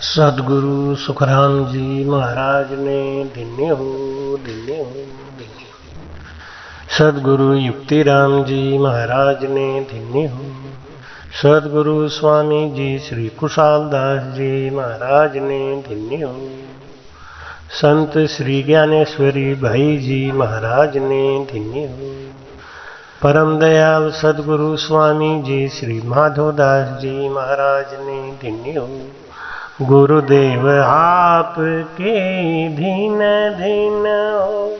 सदगुरु सुखराम जी महाराज ने धन्य हो धन्य हो धन्य हो। सदगुरु युक्तिराम जी महाराज ने धन्य हो। सदगुरु स्वामी जी श्री कुशाल दास जी महाराज ने धन्य हो। संत श्री ज्ञानेश्वरी भाई जी महाराज ने धन्य हो। परम दयाल सदगुरु स्वामी जी श्री माधोदास जी महाराज ने धन्य हो। गुरुदेव आपके धीन धीन हो,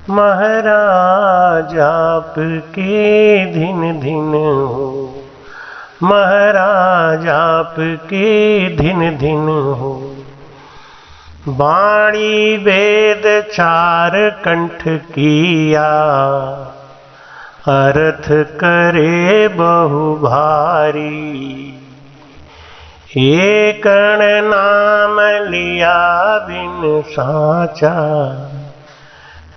महाराज आपके धीन धीन हो, महाराज आपके धीन धीन हो। वाणी वेद चार कंठ किया, अर्थ करे बहु भारी। एक नाम लिया बिन साचा,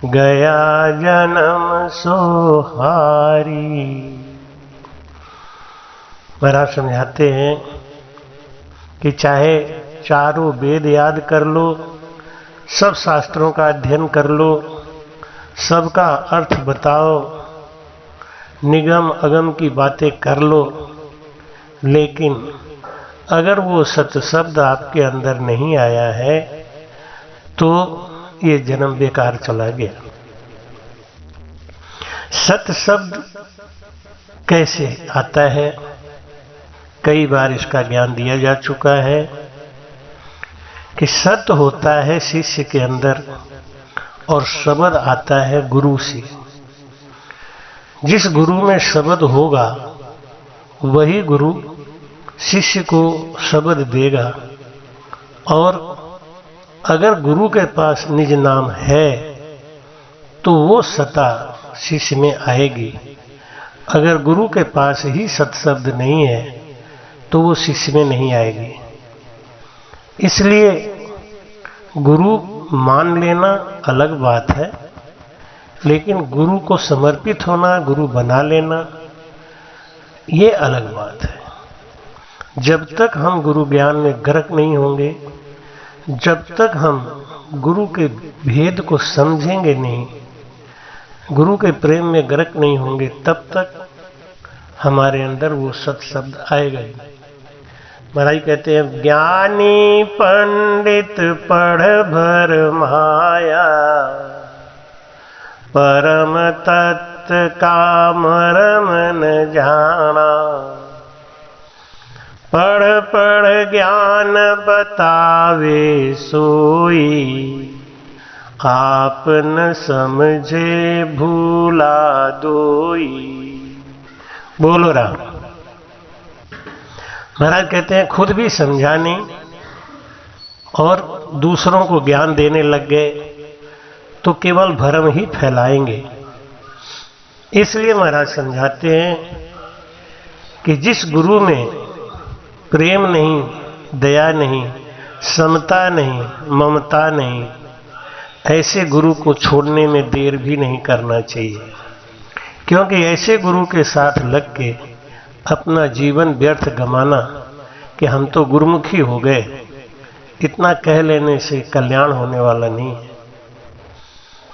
गया जन्म सोहारी। महाराज समझाते हैं कि चाहे चारों वेद याद कर लो, सब शास्त्रों का अध्ययन कर लो, सबका अर्थ बताओ, निगम अगम की बातें कर लो, लेकिन अगर वो सत्य शब्द आपके अंदर नहीं आया है तो ये जन्म बेकार चला गया। सत्य शब्द कैसे आता है, कई बार इसका ज्ञान दिया जा चुका है कि सत्य होता है शिष्य के अंदर और शब्द आता है गुरु से। जिस गुरु में शब्द होगा वही गुरु शिष्य को शब्द देगा, और अगर गुरु के पास निज नाम है तो वो सत्ता शिष्य में आएगी। अगर गुरु के पास ही सत शब्द नहीं है तो वो शिष्य में नहीं आएगी। इसलिए गुरु मान लेना अलग बात है, लेकिन गुरु को समर्पित होना, गुरु बना लेना, ये अलग बात है। जब तक हम गुरु ज्ञान में गर्क नहीं होंगे, जब तक हम गुरु के भेद को समझेंगे नहीं, गुरु के प्रेम में गर्क नहीं होंगे, तब तक हमारे अंदर वो सत शब्द आएगा ही। महाराज कहते हैं, ज्ञानी पंडित पढ़ भर माया, परम तत्व का मरम न जाना। पढ़ पढ़ ज्ञान बतावे सोई, आप न समझे भूला दोई। बोलो राम। महाराज कहते हैं, खुद भी समझा नहीं और दूसरों को ज्ञान देने लग गए तो केवल भ्रम ही फैलाएंगे। इसलिए महाराज समझाते हैं कि जिस गुरु में प्रेम नहीं, दया नहीं, समता नहीं, ममता नहीं, ऐसे गुरु को छोड़ने में देर भी नहीं करना चाहिए। क्योंकि ऐसे गुरु के साथ लग के अपना जीवन व्यर्थ गंवाना कि हम तो गुरुमुखी हो गए, इतना कह लेने से कल्याण होने वाला नहीं है।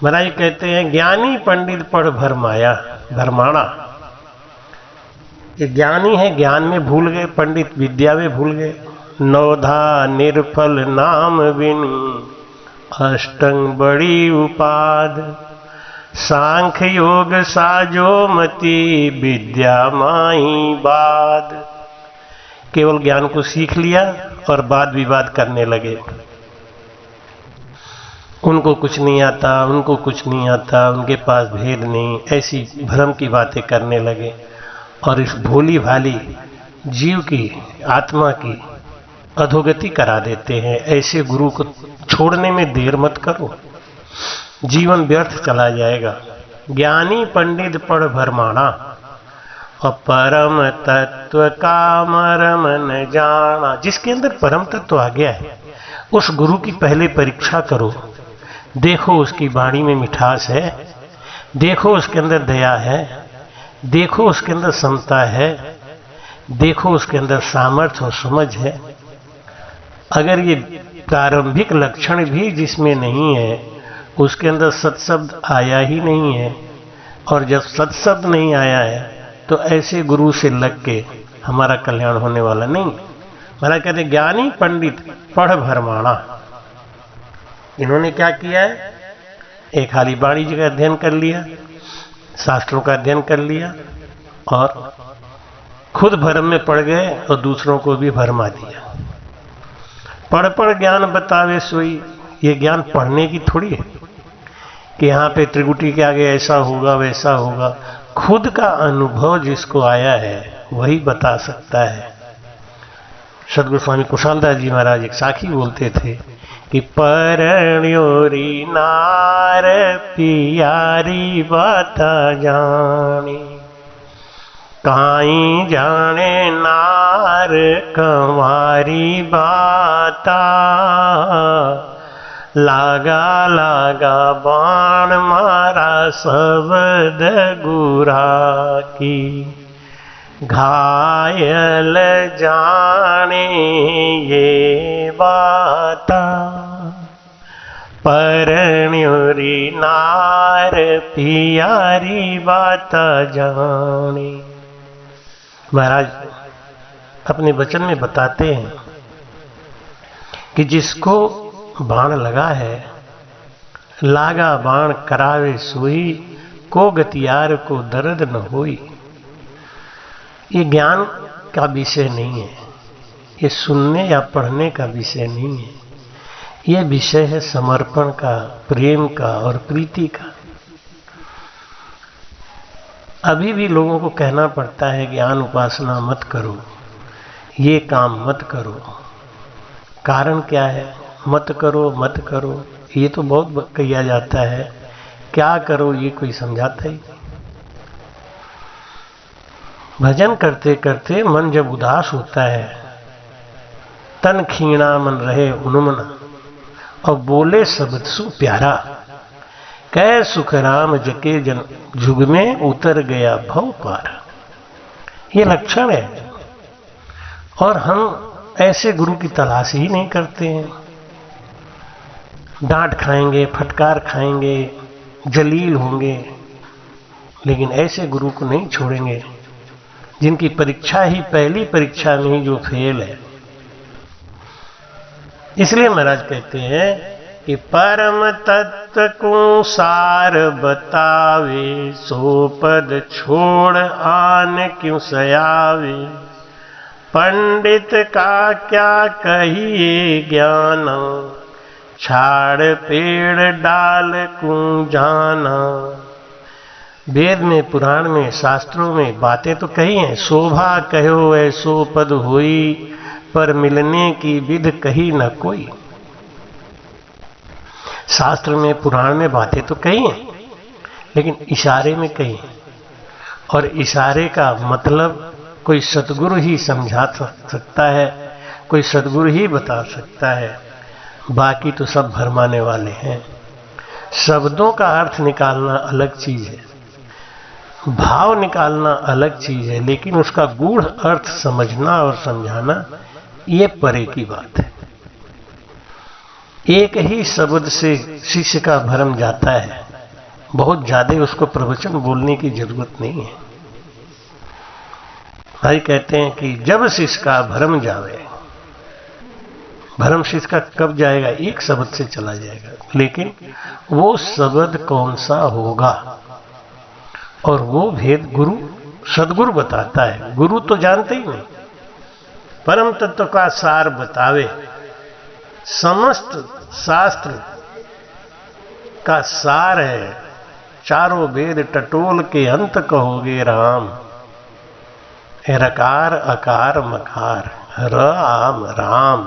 महाराज कहते हैं, ज्ञानी पंडित पढ़ भर माया, भरमाणा। ये ज्ञानी है, ज्ञान में भूल गए, पंडित विद्या में भूल गए। नवधा निर्फल नाम बिन, अष्टंग बड़ी उपाद। सांख्य योग साजो मति, विद्या माही बाद। केवल ज्ञान को सीख लिया और वाद विवाद करने लगे। उनको कुछ नहीं आता, उनको कुछ नहीं आता, उनके पास भेद नहीं, ऐसी भ्रम की बातें करने लगे और इस भोली भाली जीव की, आत्मा की अधोगति करा देते हैं। ऐसे गुरु को छोड़ने में देर मत करो, जीवन व्यर्थ चला जाएगा। ज्ञानी पंडित पढ़ भरमाणा, और परम तत्व का मरम न जाना। जिसके अंदर परम तत्व आ गया है उस गुरु की पहले परीक्षा करो, देखो उसकी वाणी में मिठास है, देखो उसके अंदर दया है, देखो उसके अंदर समता है, देखो उसके अंदर सामर्थ्य और समझ है, अगर ये प्रारंभिक लक्षण भी जिसमें नहीं है, उसके अंदर सत्शब्द आया ही नहीं है, और जब सत्शब्द नहीं आया है तो ऐसे गुरु से लग के हमारा कल्याण होने वाला नहीं। महाराज कहते ज्ञानी पंडित पढ़ भरमाणा। इन्होंने क्या किया है, एक खाली वाणिज्य का अध्ययन कर लिया, शास्त्रों का अध्ययन कर लिया, और खुद भरम में पड़ गए और दूसरों को भी भरमा दिया। पढ़ पढ़ ज्ञान बतावे सोई, ये ज्ञान पढ़ने की थोड़ी है कि यहाँ पे त्रिकुटी के आगे ऐसा होगा वैसा होगा। खुद का अनुभव जिसको आया है वही बता सकता है। सदगुरु स्वामी कुशालदास जी महाराज एक साखी बोलते थे कि परण्योरी नार पियारी बाता जाने, काई जाने नार कंवारी बाता, लागा लागा बाण मारा शब्द गुरा की, घायल जाने ये बाता, परण्योरी नार पियारी बाता जाने। महाराज अपने वचन में बताते हैं कि जिसको बाण लगा है, लागा बाण करावे सोई, को गतियार को दर्द न होई। ये ज्ञान का विषय नहीं है, ये सुनने या पढ़ने का विषय नहीं है, ये विषय है समर्पण का, प्रेम का और प्रीति का। अभी भी लोगों को कहना पड़ता है ज्ञान उपासना मत करो, ये काम मत करो। कारण क्या है? मत करो मत करो, ये तो बहुत किया जाता है, क्या करो ये कोई समझाता ही। भजन करते करते मन जब उदास होता है, तन खीणा मन रहे उन्मना, और बोले शब्द सु प्यारा, कह सुख राम जके जन जुग में उतर गया भव पार। ये लक्षण है, और हम ऐसे गुरु की तलाश ही नहीं करते हैं। डांट खाएंगे, फटकार खाएंगे, जलील होंगे, लेकिन ऐसे गुरु को नहीं छोड़ेंगे जिनकी परीक्षा ही पहली परीक्षा में ही जो फेल है। इसलिए महाराज कहते हैं कि परम तत्व को सार बतावे, सो पद छोड़ आन क्यों सयावे, पंडित का क्या कहिए ज्ञान, छाड़ पेड़ डाल को जाना। वेद में, पुराण में, शास्त्रों में बातें तो कही हैं, शोभा कहो ऐसो पद होई, पर मिलने की विध कही न कोई। शास्त्र में, पुराण में बातें तो कही हैं, लेकिन इशारे में कही हैं, और इशारे का मतलब कोई सतगुरु ही समझा सकता है, कोई सतगुरु ही बता सकता है, बाकी तो सब भरमाने वाले हैं। शब्दों का अर्थ निकालना अलग चीज है, भाव निकालना अलग चीज है, लेकिन उसका गूढ़ अर्थ समझना और समझाना ये परे की बात है। एक ही शब्द से शिष्य का भरम जाता है, बहुत ज्यादा उसको प्रवचन बोलने की जरूरत नहीं है। भाई कहते हैं कि जब शिष्य का भरम जावे, भरम शिष्य का कब जाएगा? एक शब्द से चला जाएगा, लेकिन वो शब्द कौन सा होगा, और वो भेद गुरु सदगुरु बताता है। गुरु तो जानते ही नहीं। परम तत्व का सार बतावे, समस्त शास्त्र का सार है, चारों वेद टटोल के अंत कहोगे राम। रकार अकार मकार राम राम,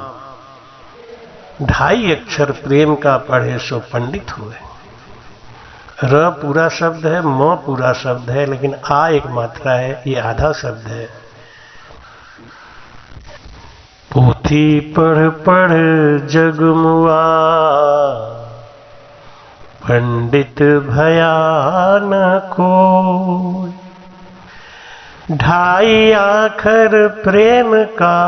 2.5 अक्षर प्रेम का पढ़े सो पंडित हुए। र पूरा शब्द है, म पूरा शब्द है, लेकिन आ एक मात्रा है, ये आधा शब्द है। पोथी पढ़ पढ़ जगमुआ, पंडित भया न कोई। 2.5 अक्षर प्रेम का,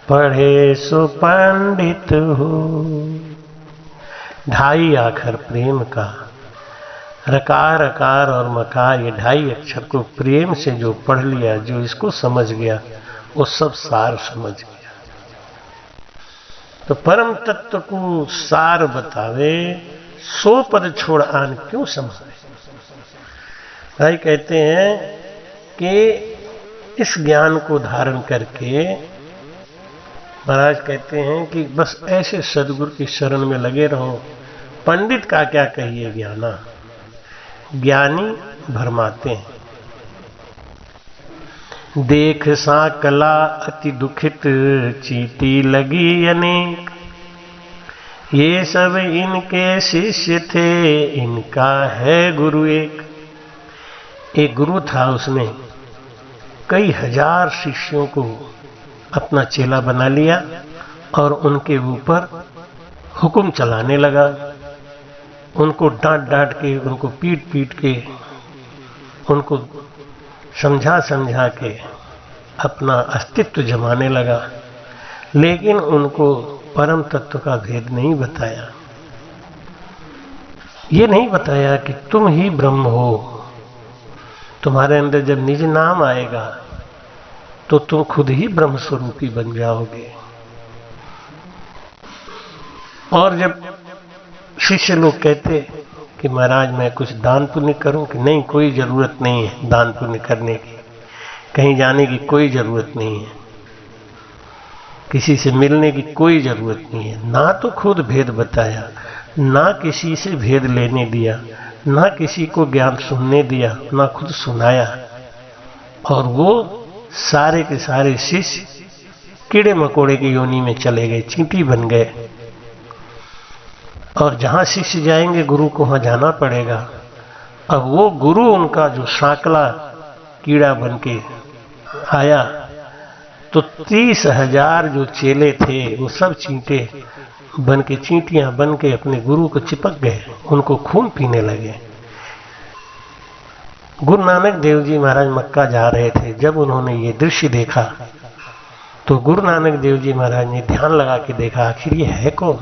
पढ़े सो पंडित हो। ढाई आखर प्रेम का, रकार अकार और मकार, ये ढाई अक्षर को प्रेम से जो पढ़ लिया, जो इसको समझ गया, वो सब सार समझ गया। तो परम तत्व को सार बतावे, सो पद छोड़ आन क्यों संभाले। भाई कहते हैं कि इस ज्ञान को धारण करके महाराज कहते हैं कि बस ऐसे सदगुरु की शरण में लगे रहो। पंडित का क्या कहिए ज्ञाना, ज्ञानी भरमाते हैं। देख सा कला अति दुखित, चीटी लगी अनेक, ये सब इनके शिष्य थे, इनका है गुरु एक। एक गुरु था, उसने कई हजार शिष्यों को अपना चेला बना लिया और उनके ऊपर हुक्म चलाने लगा। उनको डांट डांट के, उनको पीट पीट के, उनको समझा समझा के अपना अस्तित्व जमाने लगा। लेकिन उनको परम तत्व का भेद नहीं बताया। ये नहीं बताया कि तुम ही ब्रह्म हो। तुम्हारे अंदर जब निज नाम आएगा तो तुम खुद ही ब्रह्म स्वरूपी बन जाओगे। और जब शिष्य लोग कहते कि महाराज मैं कुछ दान पुण्य करूं, कि नहीं, कोई जरूरत नहीं है दान पुण्य करने की, कहीं जाने की कोई जरूरत नहीं है, किसी से मिलने की कोई जरूरत नहीं है। ना तो खुद भेद बताया, ना किसी से भेद लेने दिया, ना किसी को ज्ञान सुनने दिया, ना खुद सुनाया। और वो सारे के सारे शिष्य कीड़े मकोड़े की योनि में चले गए, चींटी बन गए। और जहां शिष्य जाएंगे गुरु को वहां जाना पड़ेगा। अब वो गुरु उनका जो सांकला कीड़ा बन के आया, तो 30,000 जो चेले थे वो सब चींटे बन के, चींटियां बन के अपने गुरु को चिपक गए, उनको खून पीने लगे। गुरु नानक देव जी महाराज मक्का जा रहे थे। जब उन्होंने ये दृश्य देखा तो गुरु नानक देव जी महाराज ने ध्यान लगा के देखा, आखिर ये है कौन?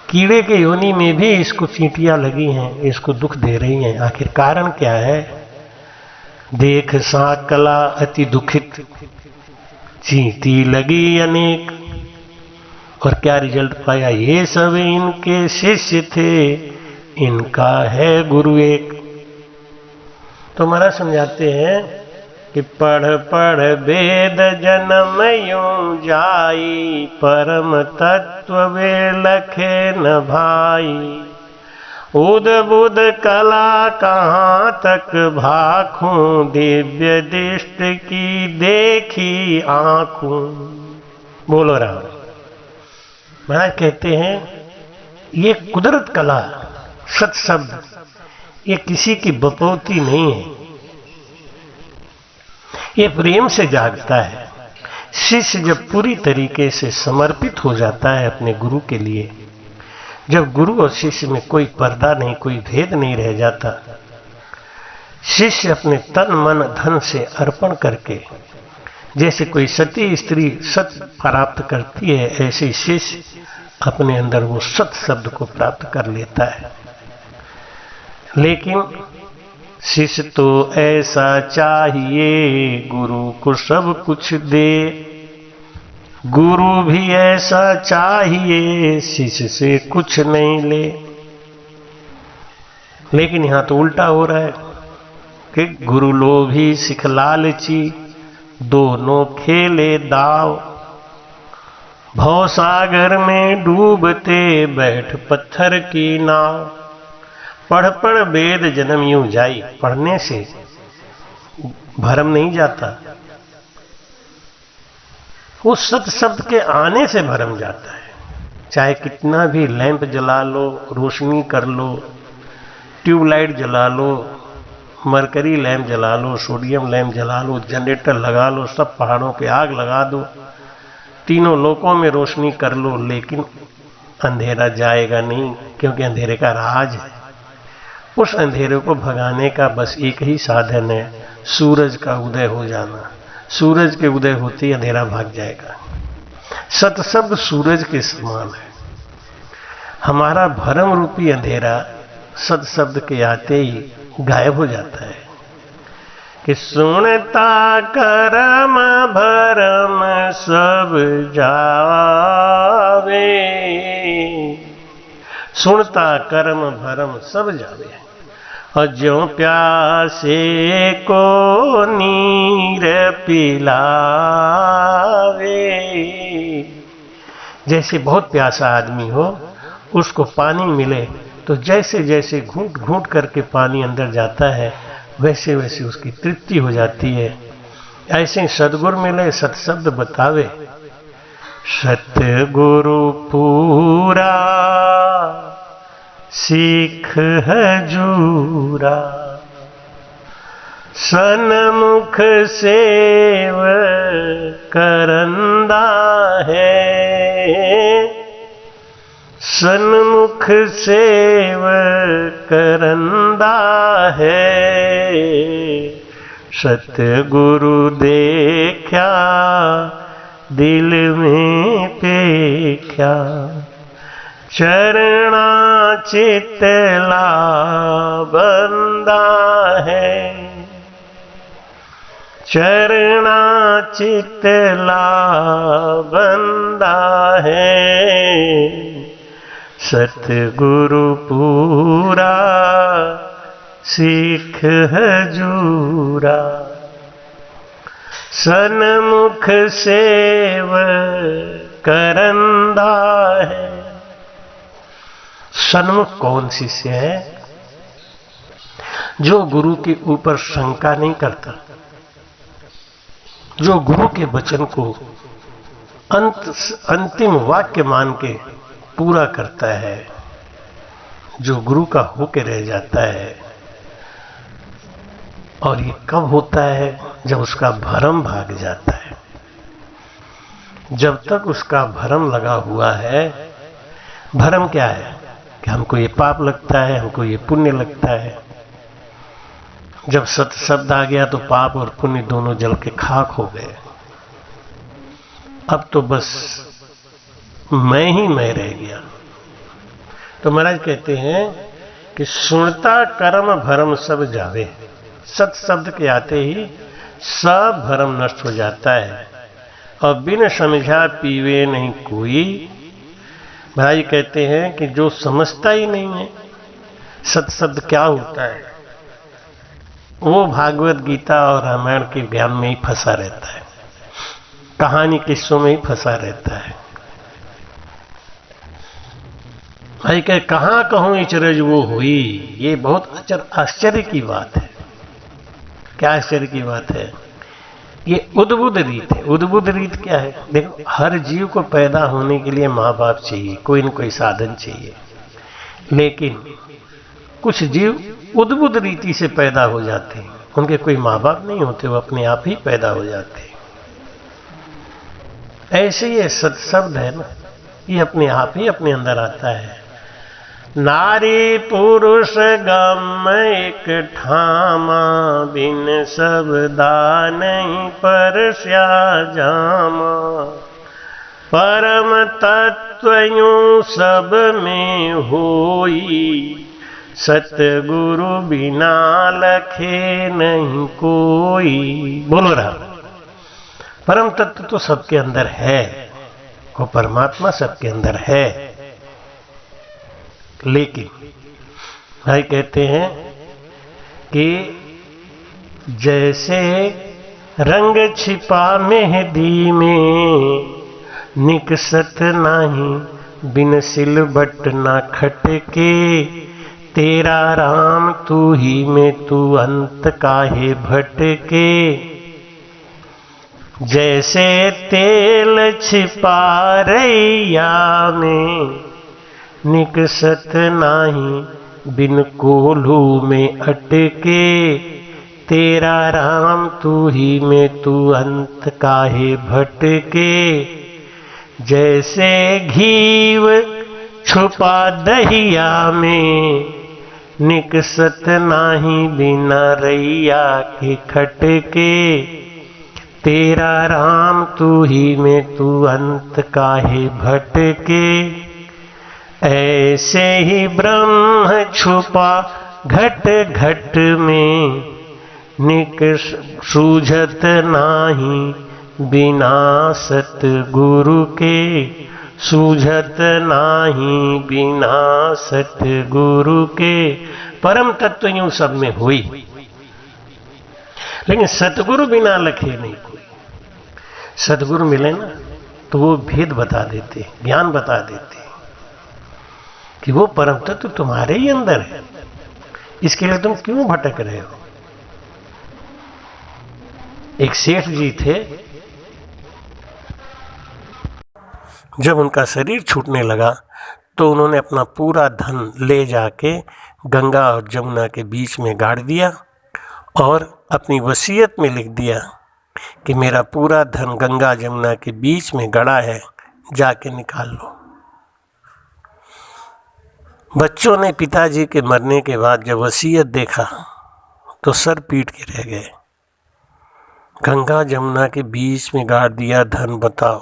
कीड़े के योनि में भी इसको चींटियां लगी हैं, इसको दुख दे रही हैं, आखिर कारण क्या है? देख सा कला अति दुखित, चींटी लगी अनेक। और क्या रिजल्ट पाया? ये सब इनके शिष्य थे, इनका है गुरु एक। तो महाराज समझाते हैं कि पढ़ पढ़ वेद जन्म यूं जाई, परम तत्व वे लखे न भाई। उद बुद कला कहाँ तक भाखूं, दिव्य दृष्टि की देखी आंखों। बोलो राम। महाराज कहते हैं ये कुदरत कला, सत शब्द, ये किसी की बपौती नहीं है, ये प्रेम से जागता है। शिष्य जब पूरी तरीके से समर्पित हो जाता है अपने गुरु के लिए, जब गुरु और शिष्य में कोई पर्दा नहीं, कोई भेद नहीं रह जाता, शिष्य अपने तन मन धन से अर्पण करके, जैसे कोई सती स्त्री सत प्राप्त करती है, ऐसे शिष्य अपने अंदर वो सत शब्द को प्राप्त कर लेता है। लेकिन शिष्य तो ऐसा चाहिए गुरु को सब कुछ दे, गुरु भी ऐसा चाहिए शिष्य से कुछ नहीं ले। लेकिन यहां तो उल्टा हो रहा है कि गुरु लोभी सिख लालची, दोनों खेले दाव। भव सागर में डूबते बैठ पत्थर की नाव। पढ़ पढ़ वेद जन्म यूं जाई, पढ़ने से भरम नहीं जाता, वो सत शब्द के आने से भरम जाता है। चाहे कितना भी लैंप जला लो, रोशनी कर लो, ट्यूबलाइट जला लो, मरकरी लैंप जला लो, सोडियम लैंप जला लो, जनरेटर लगा लो, सब पहाड़ों के आग लगा दो, तीनों लोकों में रोशनी कर लो, लेकिन अंधेरा जाएगा नहीं, क्योंकि अंधेरे का राज है। उस अंधेरे को भगाने का बस एक ही साधन है, सूरज का उदय हो जाना। सूरज के उदय होते ही अंधेरा भाग जाएगा। सत शब्द सूरज के समान है। हमारा भरम रूपी अंधेरा सत शब्द के आते ही गायब हो जाता है कि सुनता करम भरम सब जावे, सुनता कर्म भरम सब जावे, और ज्यों प्यासे को नीर पिलावे। जैसे बहुत प्यासा आदमी हो, उसको पानी मिले तो जैसे जैसे घूंट घूंट करके पानी अंदर जाता है, वैसे वैसे उसकी तृप्ति हो जाती है। ऐसे सदगुरु मिले, सत्शब्द बतावे, सतगुरु पूरा सीख हजूरा, सन्मुख सेव करंदा है, सन्मुख सेव करंदा है, सतगुरु देखा दिल में पेख्या, चरणा चितला बंदा है, चरणा चितला बंदा है, सतगुरु पूरा सीख हजूरा, सन्मुख सेव करंदा है। सन्मुख कौन शिष्य है? जो गुरु के ऊपर शंका नहीं करता, जो गुरु के वचन को अंतिम वाक्य मान के पूरा करता है, जो गुरु का होके रह जाता है। और ये कब होता है? जब उसका भरम भाग जाता है। जब तक उसका भरम लगा हुआ है, भरम क्या है कि हमको ये पाप लगता है, हमको ये पुण्य लगता है। जब सत शब्द आ गया तो पाप और पुण्य दोनों जल के खाक हो गए। अब तो बस मैं ही मैं रह गया। तो महाराज कहते हैं कि सुनता कर्म भरम सब जावे, सत शब्द के आते ही सब भरम नष्ट हो जाता है, और बिन समझा पीवे नहीं कोई। महाराज कहते हैं कि जो समझता ही नहीं है सत शब्द क्या होता है, वो भागवत गीता और रामायण के ज्ञान में ही फंसा रहता है, कहानी किस्सों में ही फंसा रहता है। भाई कहे कहाँ कहूं इचरज वो हुई, ये बहुत आश्चर्य की बात है। क्या आश्चर्य की बात है? ये उद्बुद्ध रीत है। उद्बुद्ध रीत क्या है? देखो, हर जीव को पैदा होने के लिए माँ बाप चाहिए, कोई न कोई साधन चाहिए, लेकिन कुछ जीव उद्बुद्ध रीति से पैदा हो जाते हैं, उनके कोई माँ बाप नहीं होते, वो अपने आप ही पैदा हो जाते हैं। ऐसे ये सत्शब्द है ना, ये अपने आप ही अपने अंदर आता है। नारी पुरुष गम एक ठामा, बिन सबदा नहीं परस्या जामा, परम तत्व यूं सब में होई, सतगुरु बिना लखे नहीं कोई। बोलो रहा, परम तत्व तो सबके अंदर है, वो परमात्मा सबके अंदर है, लेकिन भाई कहते हैं कि जैसे रंग छिपा मेहंदी में, निकसत नाही बिन सिलबट ना खटके, तेरा राम तू ही में तू अंत काहे भटके। जैसे तेल छिपा रैया में, निकसत नाही बिन कोल्हू में अटके, तेरा राम तू ही में तू अंत काहे भटके। जैसे घीव छुपा दहिया में, निकसत नाही बिना रैया के खटके, तेरा राम तू ही में तू अंत काहे भटके, ऐसे ही ब्रह्म छुपा घट घट में, निक सूझत नाही बिना सतगुरु के, सूझत नाही बिना सतगुरु के। परम तत्व यूं सब में हुई, लेकिन सतगुरु बिना लखे नहीं कोई। सतगुरु मिले ना तो वो भेद बता देते, ज्ञान बता देते कि वो परम तत्व तुम्हारे ही अंदर है, इसके लिए तुम क्यों भटक रहे हो। एक सेठ जी थे, जब उनका शरीर छूटने लगा तो उन्होंने अपना पूरा धन ले जाके गंगा और जमुना के बीच में गाड़ दिया और अपनी वसीयत में लिख दिया कि मेरा पूरा धन गंगा जमुना के बीच में गड़ा है, जाके निकाल लो। बच्चों ने पिताजी के मरने के बाद जब वसीयत देखा तो सर पीट के रह गए। गंगा जमुना के बीच में गाड़ दिया धन, बताओ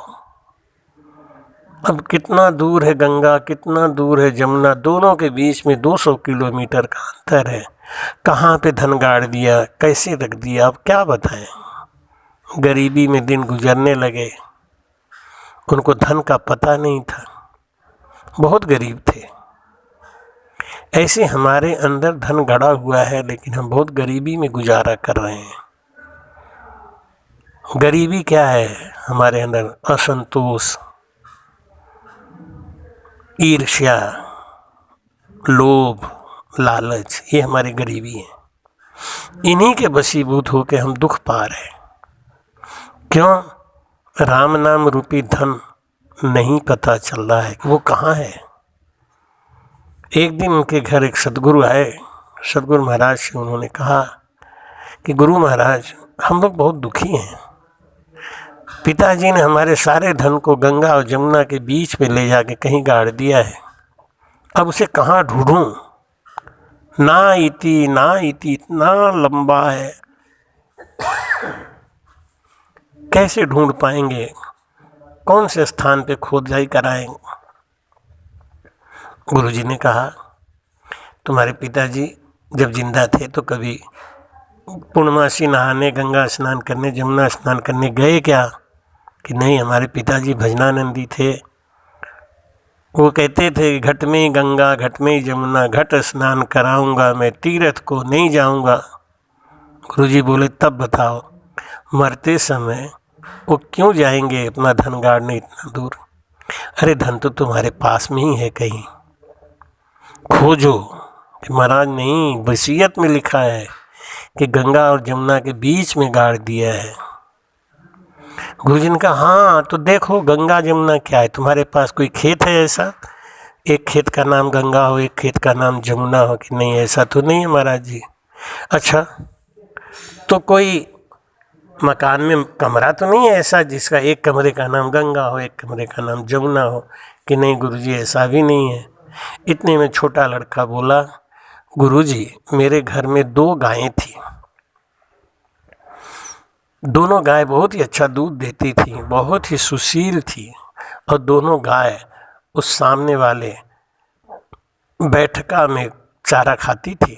अब कितना दूर है गंगा, कितना दूर है जमुना, दोनों के बीच में 200 किलोमीटर का अंतर है। कहाँ पे धन गाड़ दिया, कैसे रख दिया, अब क्या बताएं। गरीबी में दिन गुजरने लगे, उनको धन का पता नहीं था, बहुत गरीब थे। ऐसे हमारे अंदर धन गड़ा हुआ है, लेकिन हम बहुत गरीबी में गुजारा कर रहे हैं। गरीबी क्या है हमारे अंदर? असंतोष, ईर्ष्या, लोभ, लालच, ये हमारी गरीबी है। इन्हीं के वशीभूत होकर हम दुख पा रहे हैं। क्यों? राम नाम रूपी धन नहीं पता चल रहा है वो कहाँ है। एक दिन उनके घर एक सदगुरु आए। सदगुरु महाराज से उन्होंने कहा कि गुरु महाराज, हम लोग बहुत दुखी हैं। पिताजी ने हमारे सारे धन को गंगा और जमुना के बीच में ले जाके कहीं गाड़ दिया है, अब उसे कहाँ ढूंढूं? ना इति इतना लंबा है, कैसे ढूंढ पाएंगे? कौन से स्थान पे खोदाई कराएंगे? गुरुजी ने कहा, तुम्हारे पिताजी जब जिंदा थे तो कभी पूर्णमासी नहाने, गंगा स्नान करने, जमुना स्नान करने गए क्या? कि नहीं, हमारे पिताजी भजनानंदी थे, वो कहते थे घट में ही गंगा, घट में ही जमुना, घट स्नान कराऊंगा मैं, तीर्थ को नहीं जाऊंगा। गुरुजी बोले, तब बताओ मरते समय वो क्यों जाएंगे अपना धन गाड़ने इतना दूर? अरे धन तो तुम्हारे पास में ही है, कहीं खोजो। कि महाराज नहीं, वसीयत में लिखा है कि गंगा और जमुना के बीच में गाड़ दिया है। गुरुजी ने कहा, हाँ तो देखो गंगा जमुना क्या है, तुम्हारे पास कोई खेत है ऐसा? एक खेत का नाम गंगा हो, एक खेत का नाम जमुना हो? कि नहीं, ऐसा तो नहीं है महाराज जी। अच्छा, तो कोई मकान में कमरा तो नहीं है ऐसा जिसका एक कमरे का नाम गंगा हो, एक कमरे का नाम जमुना हो? कि नहीं गुरुजी, ऐसा भी नहीं है। इतने में छोटा लड़का बोला, गुरुजी मेरे घर में 2 गायें थी, दोनों गाय बहुत ही अच्छा दूध देती थी, बहुत ही सुशील थी, और दोनों गाय उस सामने वाले बैठका में चारा खाती थी।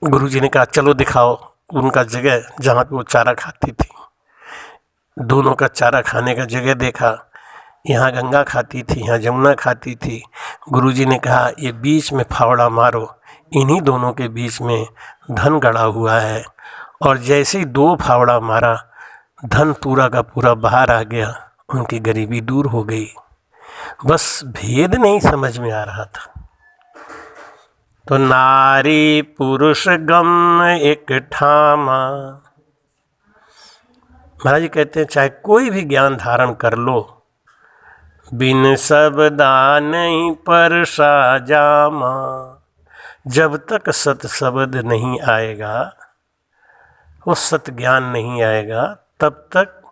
गुरुजी ने कहा, चलो दिखाओ उनका जगह जहाँ पे वो चारा खाती थी। दोनों का चारा खाने का जगह देखा, यहाँ गंगा खाती थी, यहाँ जमुना खाती थी। गुरुजी ने कहा, ये बीच में फावड़ा मारो, इन्हीं दोनों के बीच में धन गड़ा हुआ है। और जैसे ही 2 फावड़ा मारा, धन पूरा का पूरा बाहर आ गया, उनकी गरीबी दूर हो गई। बस भेद नहीं समझ में आ रहा था। तो नारी पुरुष गम एक ठामा। महाराज जी कहते हैं, चाहे कोई भी ज्ञान धारण कर लो, बिन सबदा नहीं परसा जामा। जब तक सत शब्द नहीं आएगा, वो सत ज्ञान नहीं आएगा, तब तक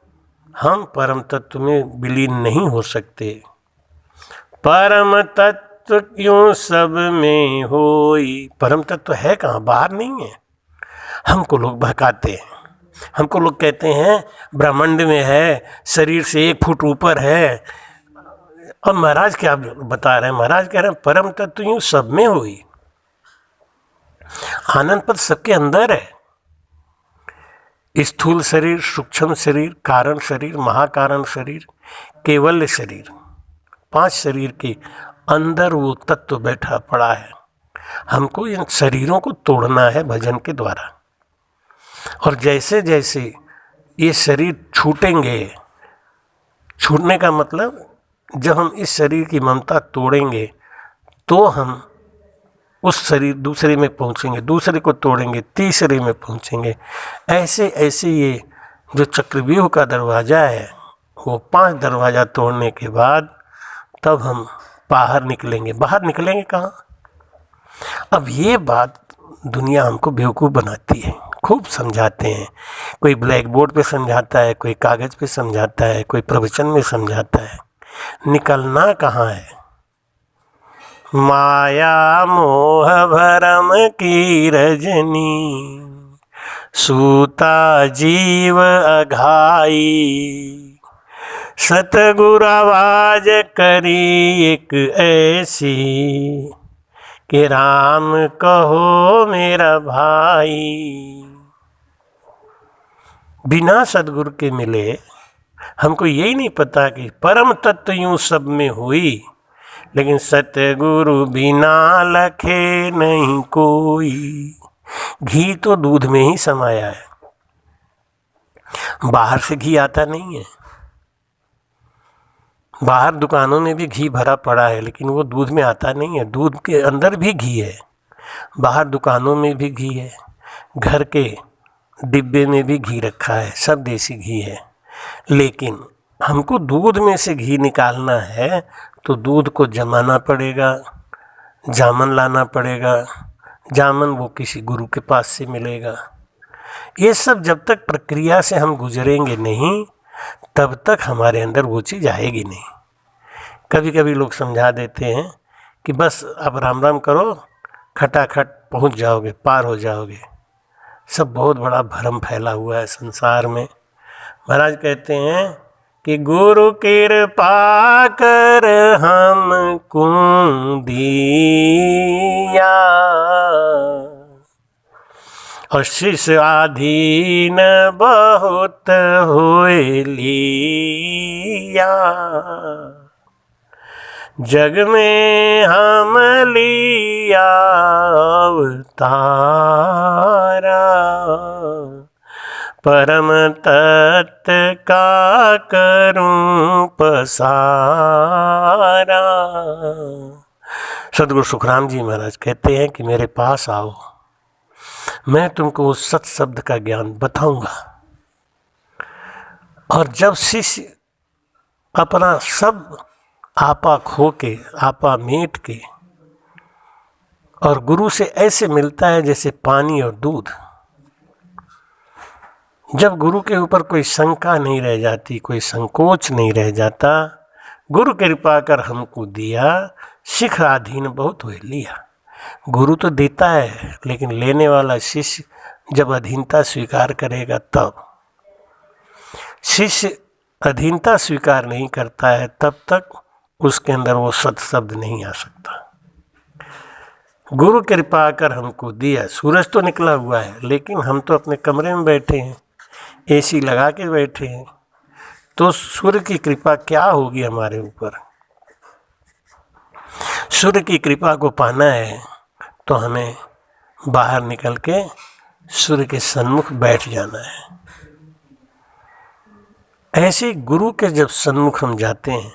हम परम तत्व में विलीन नहीं हो सकते। परम तत्व क्यों सब में होई? परम तत्व है कहाँ? बाहर नहीं है। हमको लोग बहकाते हैं, हमको लोग कहते हैं ब्रह्मांड में है, शरीर से 1 फुट ऊपर है। अब महाराज क्या बता रहे हैं? महाराज कह रहे हैं परम तत्व यूं सब में हुई, आनंद पद सबके अंदर है। स्थूल शरीर, सूक्ष्म शरीर, कारण शरीर, महाकारण शरीर, केवल शरीर, 5 शरीर के अंदर वो तत्व बैठा पड़ा है। हमको इन शरीरों को तोड़ना है भजन के द्वारा। और जैसे जैसे ये शरीर छूटेंगे, छूटने का मतलब जब हम इस शरीर की ममता तोड़ेंगे तो हम उस शरीर दूसरे में पहुंचेंगे, दूसरे को तोड़ेंगे, तीसरे में पहुंचेंगे। ऐसे ऐसे ये जो चक्रव्यूह का दरवाज़ा है, वो 5 दरवाज़ा तोड़ने के बाद तब हम बाहर निकलेंगे। बाहर निकलेंगे कहाँ? अब ये बात दुनिया हमको बेवकूफ़ बनाती है, खूब समझाते हैं। कोई ब्लैक बोर्ड पे समझाता है, कोई कागज़ पे समझाता है, कोई प्रवचन में समझाता है। निकलना कहाँ है? माया मोह भरम की रजनी, सूता जीव अघाई, सतगुरु आवाज करी एक ऐसी, कि राम कहो मेरा भाई। बिना सदगुरु के मिले हमको यही नहीं पता कि परम तत्व यूं सब में हुई, लेकिन सतगुरु बिना लखे नहीं कोई। घी तो दूध में ही समाया है, बाहर से घी आता नहीं है। बाहर दुकानों में भी घी भरा पड़ा है, लेकिन वो दूध में आता नहीं है। दूध के अंदर भी घी है, बाहर दुकानों में भी घी है, घर के डिब्बे में भी घी रखा है, सब देसी घी है। लेकिन हमको दूध में से घी निकालना है तो दूध को जमाना पड़ेगा, जामन लाना पड़ेगा। जामन वो किसी गुरु के पास से मिलेगा। ये सब जब तक प्रक्रिया से हम गुजरेंगे नहीं, तब तक हमारे अंदर वो चीज़ आएगी नहीं। कभी कभी लोग समझा देते हैं कि बस अब राम राम करो, खटाखट पहुंच जाओगे, पार हो जाओगे। सब बहुत बड़ा भ्रम फैला हुआ है संसार में। महाराज कहते हैं कि गुरु कृपा कर हमको दिया, और शिष्य अधीन बहुत होए लिया। जग में हम लिया अवतारा, परम तत्व का करूं पसारा। सदगुरु सुखराम जी महाराज कहते हैं कि मेरे पास आओ, मैं तुमको उस सत शब्द का ज्ञान बताऊंगा। और जब शिष्य अपना सब आपा खो के, आपा मीट के, और गुरु से ऐसे मिलता है जैसे पानी और दूध, जब गुरु के ऊपर कोई शंका नहीं रह जाती, कोई संकोच नहीं रह जाता, गुरु कृपा कर हमको दिया, सिख अधीन बहुत हुए लिया। गुरु तो देता है, लेकिन लेने वाला शिष्य जब अधीनता स्वीकार करेगा तब। शिष्य अधीनता स्वीकार नहीं करता है तब तक उसके अंदर वो सत शब्द नहीं आ सकता। गुरु कृपा कर हमको दिया। सूरज तो निकला हुआ है, लेकिन हम तो अपने कमरे में बैठे हैं, एसी लगा के बैठे हैं, तो सूर्य की कृपा क्या होगी हमारे ऊपर? सूर्य की कृपा को पाना है तो हमें बाहर निकल के सूर्य के सन्मुख बैठ जाना है। ऐसे गुरु के जब सन्मुख हम जाते हैं,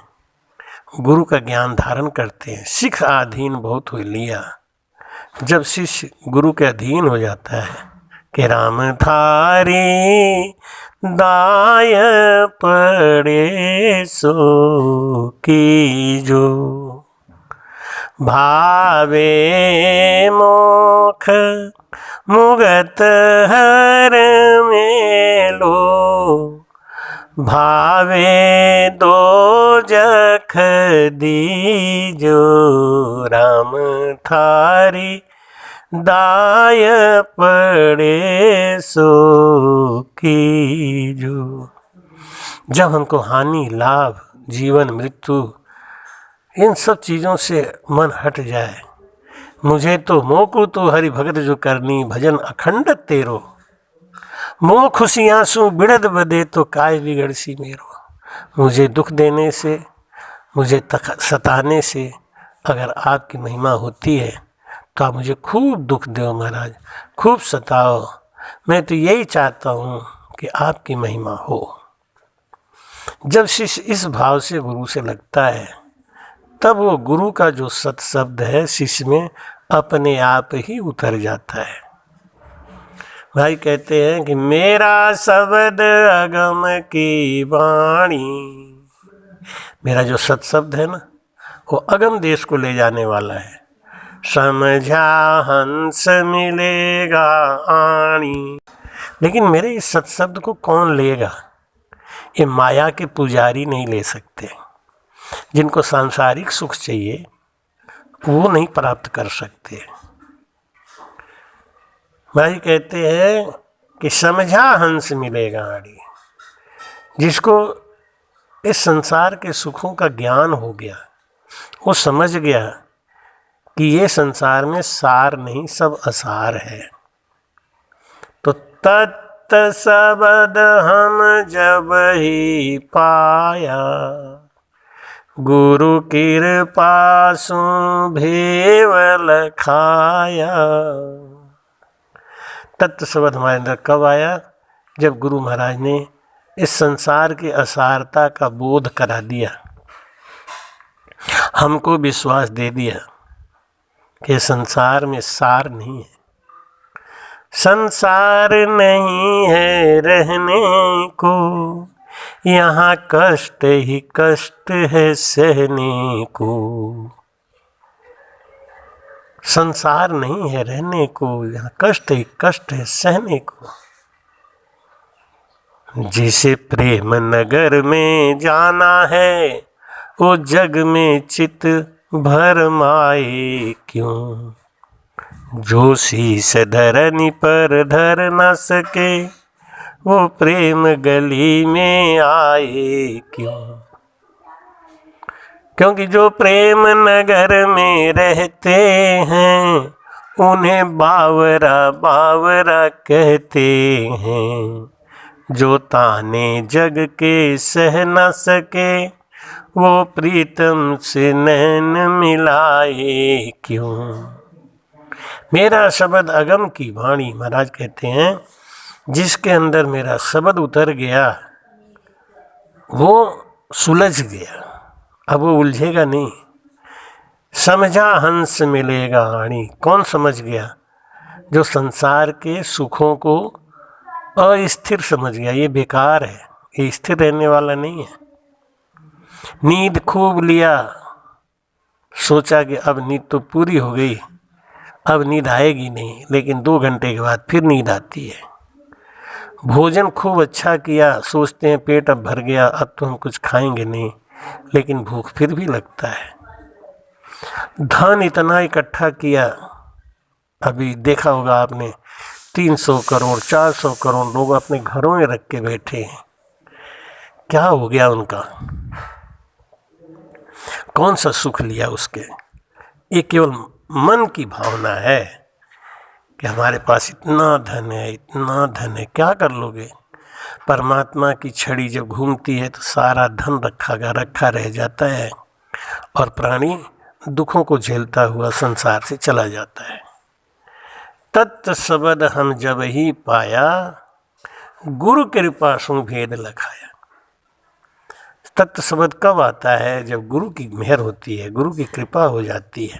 गुरु का ज्ञान धारण करते हैं, सिख अधीन बहुत हो लिया। जब शिष्य गुरु के अधीन हो जाता है कि राम थारी दाय पड़े सो की जो, भावे मोख मुगत हर मेलो, भावे दो जख दीजो, राम थारी दाय पड़े सो कीजो। जब हमको हानि लाभ जीवन मृत्यु इन सब चीज़ों से मन हट जाए, मुझे तो मोको तो हरि भगत जो करनी, भजन अखंड तेरो, मोह खुशियाँ सु बिड़द बदे तो काय बिगड़सी मेरो। मुझे दुख देने से, मुझे सताने से अगर आपकी महिमा होती है तो आप मुझे खूब दुख दो महाराज, खूब सताओ। मैं तो यही चाहता हूँ कि आपकी महिमा हो। जब शिष्य इस भाव से गुरु से लगता है, तब वो गुरु का जो सत शब्द है शिष्य में अपने आप ही उतर जाता है। भाई कहते हैं कि मेरा शब्द अगम की वाणी, मेरा जो सत शब्द है ना वो अगम देश को ले जाने वाला है। समझा हंस मिलेगा आणी, लेकिन मेरे इस सत्शब्द को कौन लेगा? ये माया के पुजारी नहीं ले सकते। जिनको सांसारिक सुख चाहिए वो नहीं प्राप्त कर सकते। भाई कहते हैं कि समझा हंस मिलेगा आणी, जिसको इस संसार के सुखों का ज्ञान हो गया, वो समझ गया कि ये संसार में सार नहीं सब असार है। तो तत् शब्द हम जब ही पाया, गुरु कृपा सु भेव लखाया। तत्व शब्द हमारे अंदर कब आया? जब गुरु महाराज ने इस संसार की असारता का बोध करा दिया, हमको विश्वास दे दिया कि संसार में सार नहीं है, संसार नहीं है रहने को, यहाँ कष्ट ही कष्ट है सहने को। संसार नहीं है रहने को, यहाँ कष्ट ही कष्ट है सहने को। जिसे प्रेम नगर में जाना है, वो जग में चित भर माए क्यों। जो शीश धरनी पर धर न सके, वो प्रेम गली में आए क्यों। क्योंकि जो प्रेम नगर में रहते हैं, उन्हें बावरा बावरा कहते हैं। जो ताने जग के सह न सके, वो प्रीतम से नैन मिलाए क्यों। मेरा शब्द अगम की वाणी, महाराज कहते हैं जिसके अंदर मेरा शब्द उतर गया वो सुलझ गया, अब वो उलझेगा नहीं। समझा हंस मिलेगा आणी, कौन समझ गया? जो संसार के सुखों को अस्थिर समझ गया, ये बेकार है, ये स्थिर रहने वाला नहीं है। नींद खूब लिया, सोचा कि अब नींद तो पूरी हो गई, अब नींद आएगी नहीं, लेकिन 2 घंटे के बाद फिर नींद आती है। भोजन खूब अच्छा किया, सोचते हैं पेट अब भर गया, अब तो हम कुछ खाएंगे नहीं, लेकिन भूख फिर भी लगता है। धन इतना इकट्ठा किया, अभी देखा होगा आपने 300 करोड़ 400 करोड़ लोग अपने घरों में रख के बैठे हैं। क्या हो गया उनका? कौन सा सुख लिया उसके? ये केवल मन की भावना है कि हमारे पास इतना धन है, इतना धन है, क्या कर लोगे? परमात्मा की छड़ी जब घूमती है तो सारा धन रखा रह जाता है और प्राणी दुखों को झेलता हुआ संसार से चला जाता है। तत् शब्द हम जब ही पाया, गुरु कृपा सु भेद लखाया। तत्व शब्द कब आता है? जब गुरु की मेहर होती है, गुरु की कृपा हो जाती है।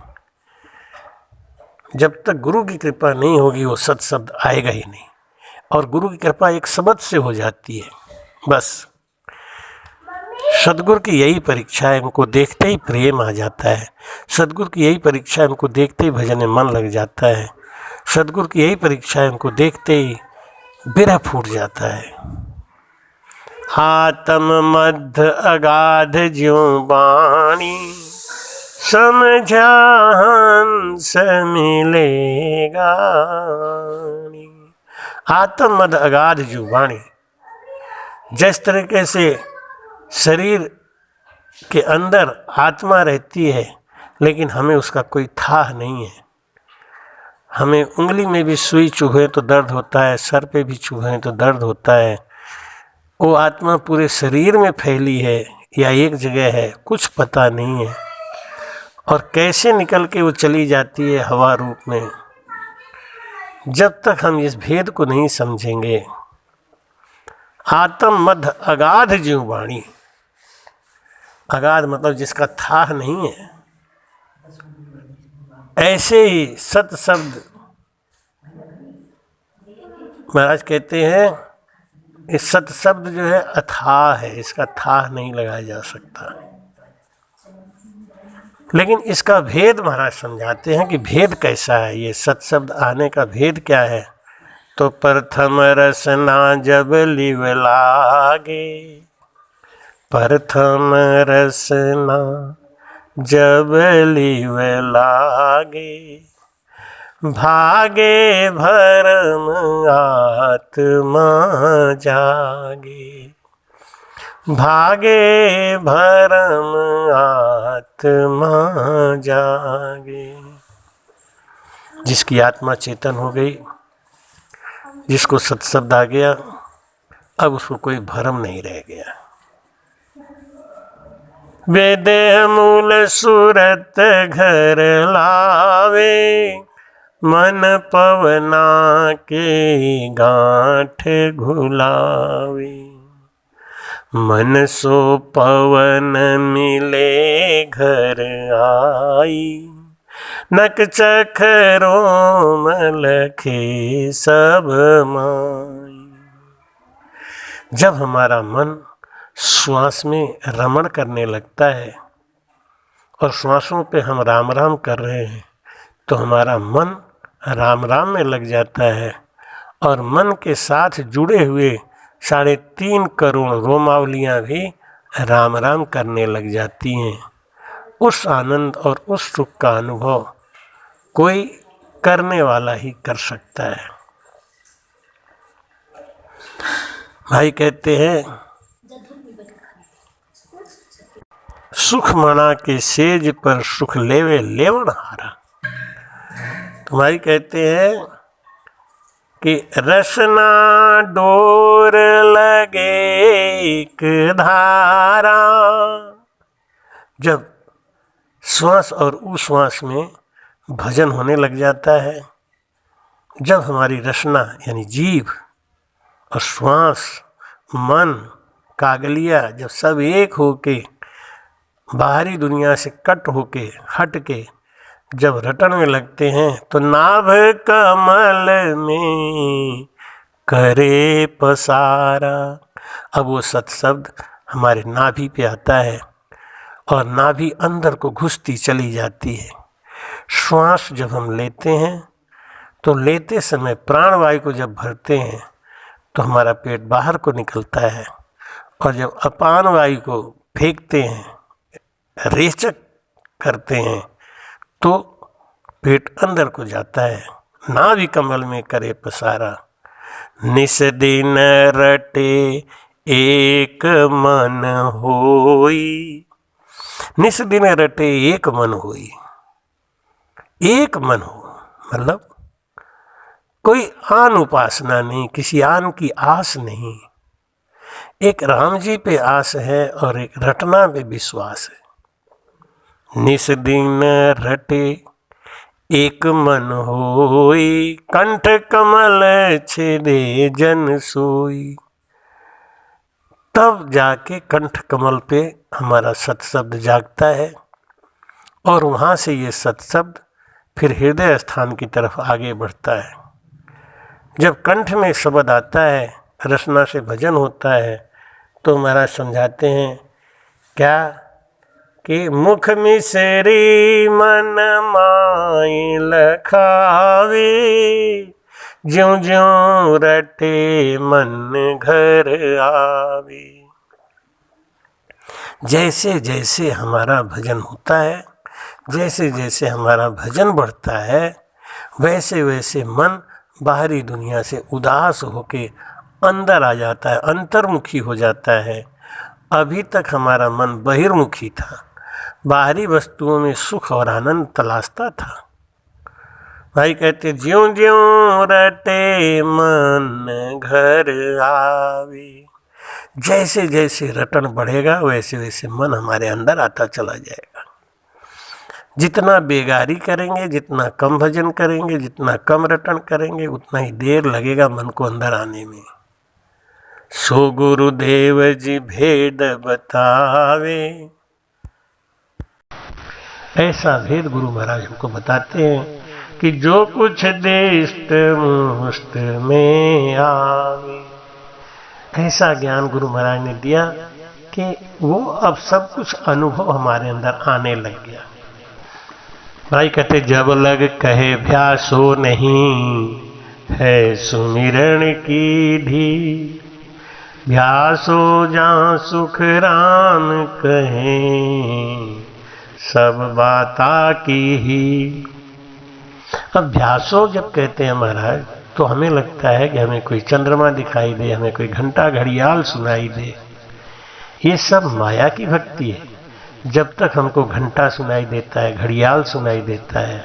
जब तक गुरु की कृपा नहीं होगी वो सत शब्द आएगा ही नहीं। और गुरु की कृपा एक शब्द से हो जाती है बस। सदगुरु की यही परीक्षा है, उनको देखते ही प्रेम आ जाता है। सदगुरु की यही परीक्षा है, उनको देखते ही भजन में मन लग जाता है। सदगुरु की यही परीक्षा है, उनको देखते ही बिरह फूट जाता है। आत्म मध्य अगाध ज्यों बाणी, समझा हंस मिलेगा। आत्म मद अगाध जो वाणी, जिस तरीके से शरीर के अंदर आत्मा रहती है लेकिन हमें उसका कोई था नहीं है। हमें उंगली में भी सुई चुभे तो दर्द होता है, सर पे भी चुभे तो दर्द होता है। वो आत्मा पूरे शरीर में फैली है या एक जगह है, कुछ पता नहीं है। और कैसे निकल के वो चली जाती है हवा रूप में। जब तक हम इस भेद को नहीं समझेंगे, आत्म मध्य अगाध जीव वाणी, अगाध मतलब जिसका था नहीं है। ऐसे ही सत शब्द महाराज कहते हैं, इस सत शब्द जो है अथाह है, इसका था नहीं लगाया जा सकता। लेकिन इसका भेद महाराज समझाते हैं कि भेद कैसा है, ये सत शब्द आने का भेद क्या है। तो प्रथम रसना जब लिव लागे, प्रथम रसना जब लिव लागे, भागे भरम आत्मा जागे, भागे भरम आत्मा जागे। जिसकी आत्मा चेतन हो गई, जिसको सत्शब्द आ गया, अब उसको कोई भरम नहीं रह गया। वेदेह मूल सूरत घर लावे, मन पवना के गांठ घुलावे, मन सो पवन मिले घर आई, नक चख रोम लखे सब माई। जब हमारा मन श्वास में रमण करने लगता है और श्वासों पे हम राम राम कर रहे हैं, तो हमारा मन राम राम में लग जाता है और मन के साथ जुड़े हुए 3.5 करोड़ रोमावलियाँ भी राम राम करने लग जाती हैं। उस आनंद और उस सुख का अनुभव कोई करने वाला ही कर सकता है। भाई कहते हैं, सुख मना के सेज पर सुख लेवे लेवन हारा। तुम्हारी कहते हैं कि रसना डोर लगे एक धारा। जब श्वास और उश्वास में भजन होने लग जाता है, जब हमारी रसना यानी जीभ और श्वास, मन, कागलिया जब सब एक होके बाहरी दुनिया से कट होके हट के जब रटन में लगते हैं, तो नाभ कमल में करे पसारा। अब वो सत्शब्द हमारे नाभि पे आता है और नाभि अंदर को घुसती चली जाती है। श्वास जब हम लेते हैं तो लेते समय प्राणवायु को जब भरते हैं तो हमारा पेट बाहर को निकलता है, और जब अपान वायु को फेंकते हैं, रेचक करते हैं, तो पेट अंदर को जाता है। नाभि कमल में करे पसारा, निस दिन रटे एक मन होई। निस दिन रटे एक मन होई। एक मन हो मतलब कोई आन उपासना नहीं, किसी आन की आस नहीं। एक राम जी पे आस है और एक रटना पे विश्वास है। निस दिन रटे एक मन होई, कंठ कमल छेदे जन सोई। तब जाके कंठ कमल पे हमारा सत्शब्द जागता है और वहाँ से ये सत्शब्द फिर हृदय स्थान की तरफ आगे बढ़ता है। जब कंठ में शब्द आता है, रसना से भजन होता है, तो महाराज समझाते हैं क्या कि मुख मिसरी मन माई लखावे, ज्यों ज्यों रटे मन घर आवे। जैसे जैसे हमारा भजन होता है, जैसे जैसे हमारा भजन बढ़ता है वैसे वैसे मन बाहरी दुनिया से उदास होके अंदर आ जाता है, अंतर्मुखी हो जाता है। अभी तक हमारा मन बहिर्मुखी था, बाहरी वस्तुओं में सुख और आनंद तलाशता था। भाई कहते ज्यों ज्यों रटे मन घर आवे, जैसे जैसे रटन बढ़ेगा वैसे वैसे मन हमारे अंदर आता चला जाएगा। जितना बेगारी करेंगे, जितना कम भजन करेंगे, जितना कम रटन करेंगे, उतना ही देर लगेगा मन को अंदर आने में। सो गुरुदेव जी भेद बतावे, ऐसा भेद गुरु महाराज हमको बताते हैं कि जो कुछ देष्ट मुष्ट में आवे। ऐसा ज्ञान गुरु महाराज ने दिया कि वो अब सब कुछ अनुभव हमारे अंदर आने लग गया। भाई कहते जब लग कहे भ्यासो नहीं है सुमिरण की ढी, भ्यासो जहाँ सुख राम कहें सब बाता की ही। अब भ्यासो जब कहते हैं महाराज तो हमें लगता है कि हमें कोई चंद्रमा दिखाई दे, हमें कोई घंटा घड़ियाल सुनाई दे। ये सब माया की भक्ति है। जब तक हमको घंटा सुनाई देता है, घड़ियाल सुनाई देता है,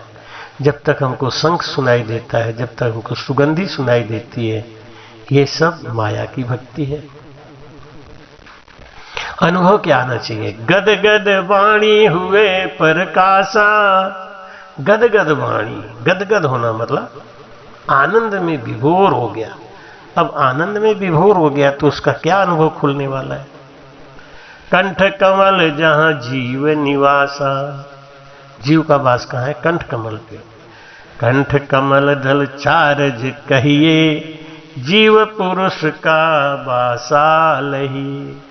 जब तक हमको शंख सुनाई देता है, जब तक हमको सुगंधी सुनाई देती है, ये सब माया की भक्ति है। अनुभव क्या आना चाहिए? गद गद वाणी हुए प्रकाशा, गद गद वाणी, गद गद होना मतलब आनंद में विभोर हो गया। अब आनंद में विभोर हो गया तो उसका क्या अनुभव खुलने वाला है? कंठ कमल जहाँ जीव निवासा, जीव का वास कहाँ है? कंठ कमल पे। कंठ कमल धल चारज कहिए, जीव पुरुष का वासा लही।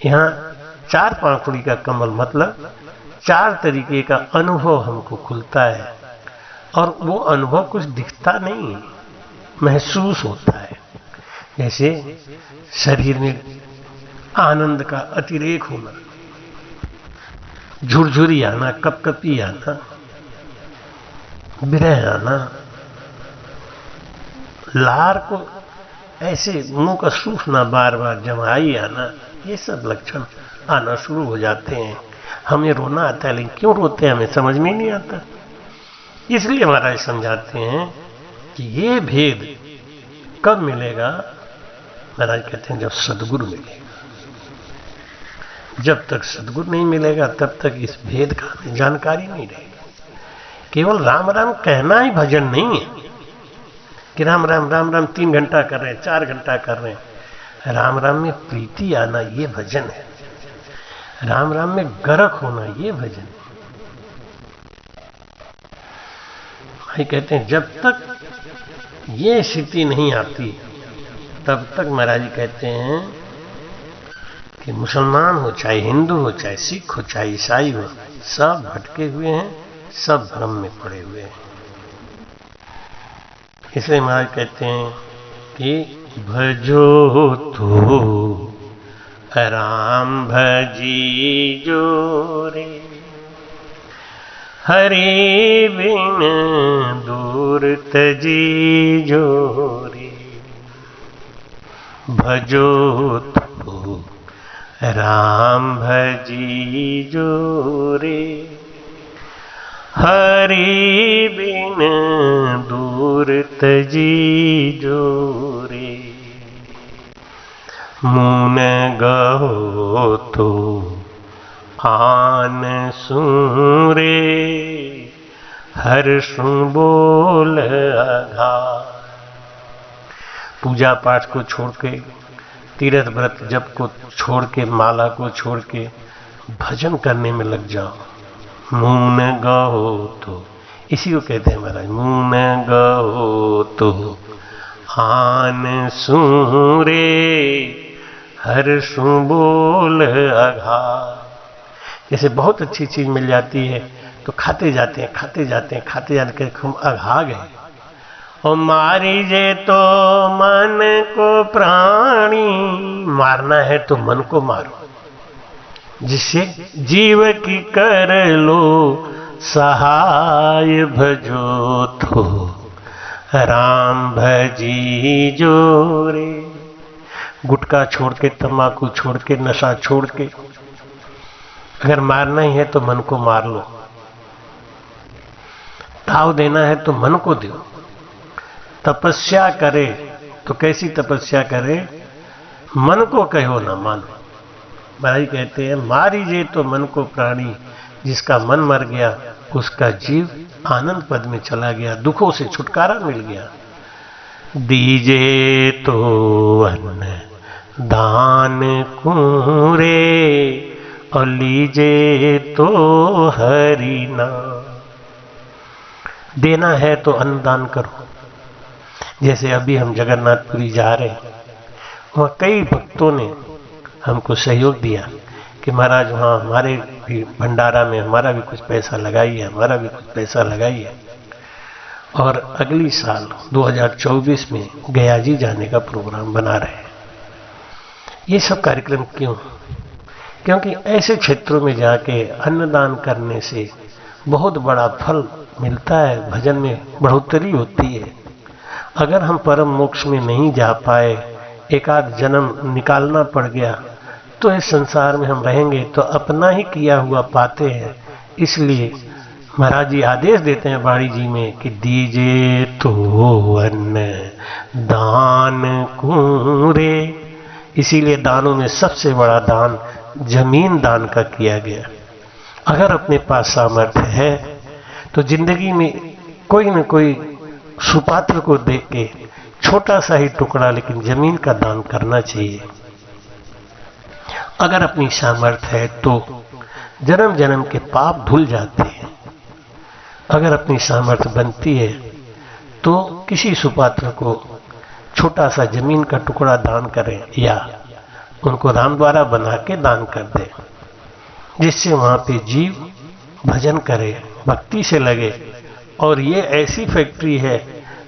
यहाँ चार पांखुड़ी का कमल मतलब चार तरीके का अनुभव हमको खुलता है, और वो अनुभव कुछ दिखता नहीं, महसूस होता है। जैसे शरीर में आनंद का अतिरेक होना, झुरझुरी आना, कपकपी आना, विरह आना, लार को ऐसे मुंह का सूखना, बार बार जमाई आना, ये सब लक्षण आना शुरू हो जाते हैं। हमें रोना आता है, लेकिन क्यों रोते हैं हमें समझ में नहीं आता। इसलिए महाराज समझाते हैं कि ये भेद कब मिलेगा? महाराज कहते हैं जब सदगुरु मिलेगा। जब तक सदगुरु नहीं मिलेगा तब तक इस भेद का जानकारी नहीं रहेगी। केवल राम राम कहना ही भजन नहीं है कि राम राम राम राम 3 घंटा कर रहे हैं, 4 घंटा कर रहे हैं। राम राम में प्रीति आना ये भजन है। राम राम में गरक होना ये भजन है। भाई कहते हैं जब तक ये स्थिति नहीं आती तब तक महाराज कहते हैं कि मुसलमान हो, चाहे हिंदू हो, चाहे सिख हो, चाहे ईसाई हो, सब भटके हुए हैं, सब भ्रम में पड़े हुए हैं। इसलिए महाराज कहते हैं कि भजो तो राम भजी जोरे, हरि बिन दूर तजी जोरे। भजो तो राम भजी जोरे, हरि बिन दूर तजी जोरे। मुन गहो तो आन सूरे, हर्षु बोल अघा। पूजा पाठ को छोड़ के, तीर्थ व्रत जप को छोड़ के, माला को छोड़ के भजन करने में लग जाओ। मुन गहो तो, इसी को कहते हैं महाराज, मुन गहो तो आन सूरे, हर्षु बोल अघा। जैसे बहुत अच्छी चीज मिल जाती है तो खाते जाते हैं, खाते जाते हैं, खाते जाते हैं, हम अघा गए। और मारी जे तो मन को प्राणी, मारना है तो मन को मारो। जिसे जीव की कर लो सहाय, भजो तो राम भजी जोरे। गुटखा छोड़ के, तम्बाकू छोड़ के, नशा छोड़ के, अगर मारना ही है तो मन को मार लो। ताव देना है तो मन को दो। तपस्या करे तो कैसी तपस्या करे? मन को कहो ना मानो। महाराज कहते हैं, मारीजे तो मन को प्राणी, जिसका मन मर गया उसका जीव आनंद पद में चला गया, दुखों से छुटकारा मिल गया। दीजे तो अन्न दान कुरे, और लीजे तो हरि नाम। देना है तो अन्नदान करो। जैसे अभी हम जगन्नाथपुरी जा रहे हैं, वहाँ कई भक्तों ने हमको सहयोग दिया कि महाराज वहाँ हमारे भी भंडारा में हमारा भी कुछ पैसा लगाइए, हमारा भी कुछ पैसा लगाइए। और अगली साल 2024 में गया जी जाने का प्रोग्राम बना रहे हैं। ये सब कार्यक्रम क्यों? क्योंकि ऐसे क्षेत्रों में जाके अन्नदान करने से बहुत बड़ा फल मिलता है, भजन में बढ़ोतरी होती है। अगर हम परम मोक्ष में नहीं जा पाए, एक आध जन्म निकालना पड़ गया, तो इस संसार में हम रहेंगे तो अपना ही किया हुआ पाते हैं। इसलिए महाराज जी आदेश देते हैं वाणी जी में कि दीजे तो अन्न दान कुरे। इसीलिए दानों में सबसे बड़ा दान जमीन दान का किया गया। अगर अपने पास सामर्थ्य है तो जिंदगी में कोई न कोई सुपात्र को देख के छोटा सा ही टुकड़ा लेकिन जमीन का दान करना चाहिए। अगर अपनी सामर्थ्य है तो जन्म जन्म के पाप धुल जाते हैं। अगर अपनी सामर्थ्य बनती है तो किसी सुपात्र को छोटा सा जमीन का टुकड़ा दान करें या उनको राम द्वारा बना के दान कर दें, जिससे वहां पे जीव भजन करे, भक्ति से लगे। और ये ऐसी फैक्ट्री है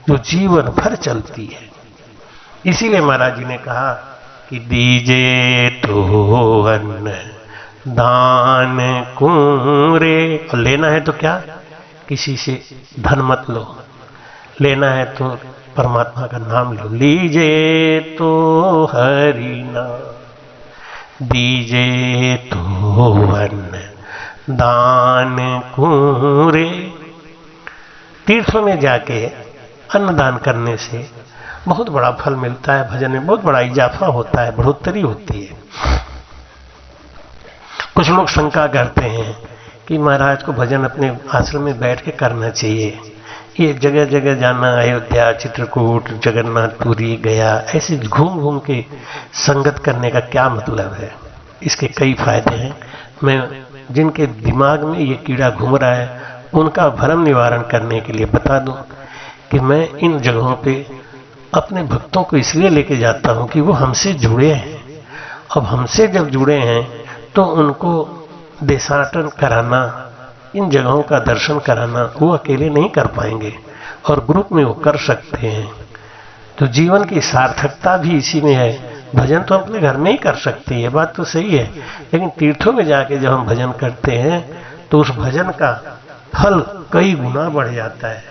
जो जीवन भर चलती है। इसीलिए महाराज जी ने कहा कि दीजे तो अन्न दान कुरे। और लेना है तो क्या? किसी से धन मत लो, लेना है तो परमात्मा का नाम लो। लीजे तो हरि नाम, दीजे तो अन्न दान कुरे। तीर्थों में जाके अन्नदान करने से बहुत बड़ा फल मिलता है, भजन में बहुत बड़ा इजाफा होता है, बढ़ोतरी होती है। कुछ लोग शंका करते हैं कि महाराज को भजन अपने आश्रम में बैठ के करना चाहिए, ये जगह जगह जाना, अयोध्या, चित्रकूट, जगन्नाथपुरी, गया, ऐसे घूम घूम के संगत करने का क्या मतलब है? इसके कई फायदे हैं। मैं जिनके दिमाग में ये कीड़ा घूम रहा है उनका भ्रम निवारण करने के लिए बता दूं कि मैं इन जगहों पे अपने भक्तों को इसलिए लेके जाता हूं कि वो हमसे जुड़े हैं। अब हमसे जब जुड़े हैं तो उनको देशाटन कराना, इन जगहों का दर्शन कराना वो अकेले नहीं कर पाएंगे और ग्रुप में वो कर सकते हैं। तो जीवन की सार्थकता भी इसी में है। भजन तो अपने घर में ही कर सकते हैं, ये बात तो सही है, लेकिन तीर्थों में जाके जब हम भजन करते हैं तो उस भजन का फल कई गुना बढ़ जाता है।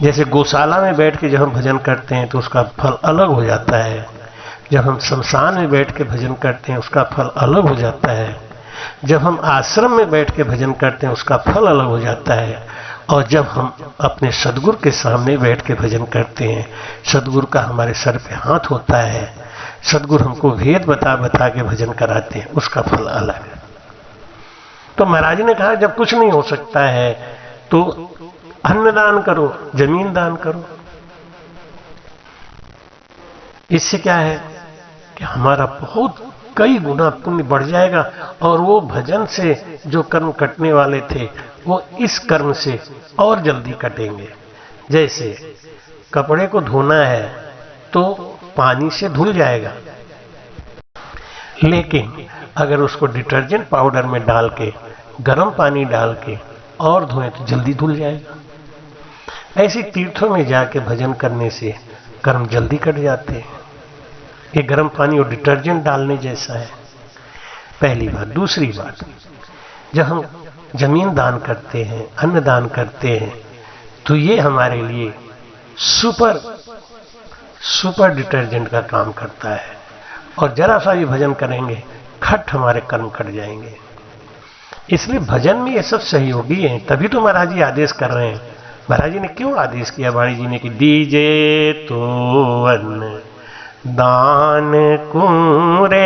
जैसे गौशाला में बैठ के जब हम भजन करते हैं तो उसका फल अलग हो जाता है। जब हम शमशान में बैठ के भजन करते हैं उसका फल अलग हो जाता है। जब हम आश्रम में बैठ के भजन करते हैं उसका फल अलग हो जाता है। और जब हम अपने सदगुरु के सामने बैठ के भजन करते हैं, सदगुरु का हमारे सर पे हाथ होता है, सदगुरु हमको भेद बता बता के भजन कराते हैं, उसका फल अलग है। तो महाराज ने कहा जब कुछ नहीं हो सकता है तो अन्नदान करो, जमीन दान करो। इससे क्या है कि हमारा बहुत कई गुना पुण्य बढ़ जाएगा और वो भजन से जो कर्म कटने वाले थे वो इस कर्म से और जल्दी कटेंगे। जैसे कपड़े को धोना है तो पानी से धुल जाएगा, लेकिन अगर उसको डिटर्जेंट पाउडर में डाल के, गर्म पानी डाल के और धोएं तो जल्दी धुल जाएगा। ऐसे तीर्थों में जाके भजन करने से कर्म जल्दी कट जाते हैं। ये गर्म पानी और डिटर्जेंट डालने जैसा है। पहली बात। दूसरी बात, जब हम जमीन दान करते हैं, अन्न दान करते हैं, तो ये हमारे लिए सुपर डिटर्जेंट का काम करता है। और जरा सा भी भजन करेंगे, खट हमारे कर्म कट जाएंगे। इसलिए भजन में ये सब सहयोगी हैं, तभी तो महाराज जी आदेश कर रहे हैं। महाराज जी ने क्यों आदेश किया वाणी जी ने कि दीजे तो अन्न दान कुरे,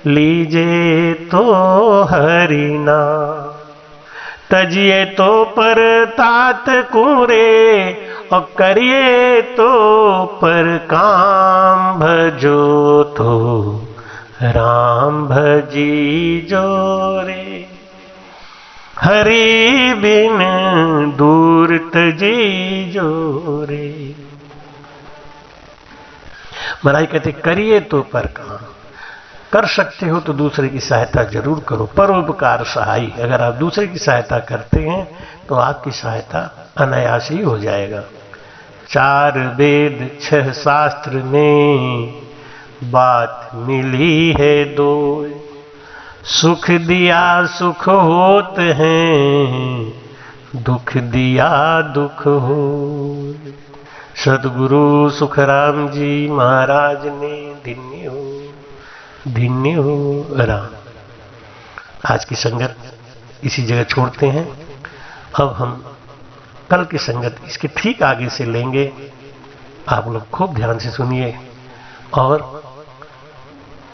लीजे तो हरिना, तजिए तो पर तात कुरे, और करिए तो पर काम, भजो तो राम भजी जोरे, हरि बिन दूर तजी जोरे। महाराज कहते करिए तो पर काम, कर सकते हो तो दूसरे की सहायता जरूर करो। परोपकार सहाई, अगर आप दूसरे की सहायता करते हैं तो आपकी सहायता अनायास ही हो जाएगा। 4 वेद 6 शास्त्र में बात मिली है दो, सुख दिया सुख होत हैं, दुख दिया दुख हो। सदगुरु सुखराम जी महाराज ने धन्य हो राम। आज की संगत इसी जगह छोड़ते हैं। अब हम कल की संगत इसके ठीक आगे से लेंगे। आप लोग खूब ध्यान से सुनिए। और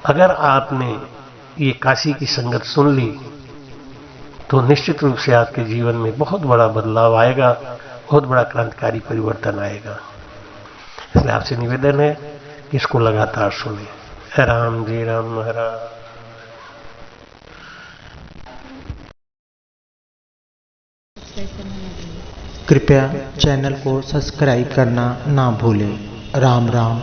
अगर आपने ये काशी की संगत सुन ली तो निश्चित रूप से आपके जीवन में बहुत बड़ा बदलाव आएगा, बहुत बड़ा क्रांतिकारी परिवर्तन आएगा। इसलिए आपसे निवेदन है कि इसको लगातार सुने। राम जी राम महाराज। कृपया चैनल को सब्सक्राइब करना ना भूलें। राम राम।